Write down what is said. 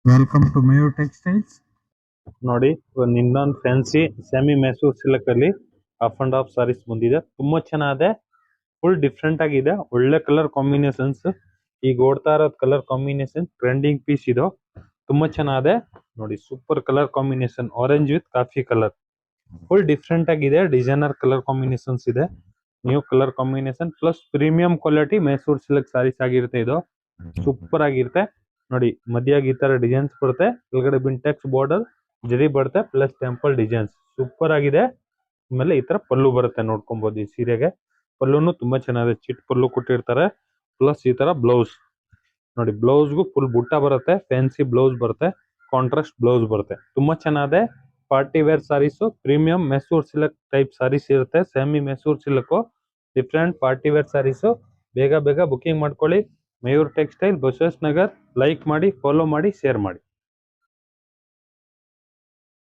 Welcome to Mayur textiles. ನೋಡಿ ಒಂದು ಇನ್ನೊಂದು ಫ್ಯಾನ್ಸಿ ಸೆಮಿ ಮೈಸೂರ್ ಸಿಲ್ಕ್ ಅಲ್ಲಿ ಹಾಫ್ ಅಂಡ್ ಹಾಫ್ ಸಾರೀಸ್ ಬಂದಿದೆ. ತುಂಬಾ ಚೆನ್ನಾಗಿದೆ, ಫುಲ್ ಡಿಫ್ರೆಂಟ್ ಆಗಿದೆ, ಒಳ್ಳೆ ಕಲರ್ ಕಾಂಬಿನೇಷನ್ಸ್. ಈಗ ಓಡ್ತಾ ಇರೋದ್ ಕಲರ್ ಕಾಂಬಿನೇಷನ್ ಟ್ರೆಂಡಿಂಗ್ ಪೀಸ್ ಇದು, ತುಂಬಾ ಚೆನ್ನಾಗಿದೆ. ನೋಡಿ super colour combination, orange with coffee colour, full different ಆಗಿದೆ. ಡಿಸೈನರ್ ಕಲರ್ ಕಾಂಬಿನೇಷನ್ಸ್ ಇದೆ, new colour combination plus premium quality Mysore silk saris ಆಗಿರುತ್ತೆ. ಇದು ಸೂಪರ್ ಆಗಿರುತ್ತೆ. ನೋಡಿ ಮಧ್ಯಾಗ ಈ ತರ ಡಿಸೈನ್ಸ್ ಬರುತ್ತೆ, ಕೆಳಗಡೆ ಬಿಂಟೆಕ್ಸ್ ಬಾರ್ಡರ್ ಜರಿ ಬರುತ್ತೆ ಪ್ಲಸ್ ಟೆಂಪಲ್ ಡಿಸೈನ್ಸ್ ಸೂಪರ್ ಆಗಿದೆ. ಆಮೇಲೆ ಈ ತರ ಪಲ್ಲು ಬರುತ್ತೆ, ನೋಡ್ಕೊಬಹುದು. ಈ ಸೀರೆಗೆ ಪಲ್ಲುನು ತುಂಬಾ ಚೆನ್ನಾಗಿದೆ, ಚಿಟ್ ಪಲ್ಲು ಕೊಟ್ಟಿರ್ತಾರೆ. ಪ್ಲಸ್ ಈ ತರ ಬ್ಲೌಸ್ ನೋಡಿ, ಬ್ಲೌಸ್ಗೂ ಫುಲ್ ಬುಟ್ಟ ಬರುತ್ತೆ, ಫ್ಯಾನ್ಸಿ ಬ್ಲೌಸ್ ಬರುತ್ತೆ, ಕಾಂಟ್ರಾಸ್ಟ್ ಬ್ಲೌಸ್ ಬರುತ್ತೆ. ತುಂಬಾ ಚೆನ್ನಾಗಿದೆ. Party wear sarees, premium Mysore silk type sarees ಇರುತ್ತೆ. Semi Mysore silk different party wear sarees. ಬೇಗ ಬೇಗ ಬುಕಿಂಗ್ ಮಾಡ್ಕೊಳ್ಳಿ. ಮಯೂರ್ ಟೆಕ್ಸ್ಟೈಲ್, ಬಸವೇಶ್ವರ ನಗರ್. ಲೈಕ್ ಮಾಡಿ, ಫಾಲೋ ಮಾಡಿ, ಶೇರ್ ಮಾಡಿ.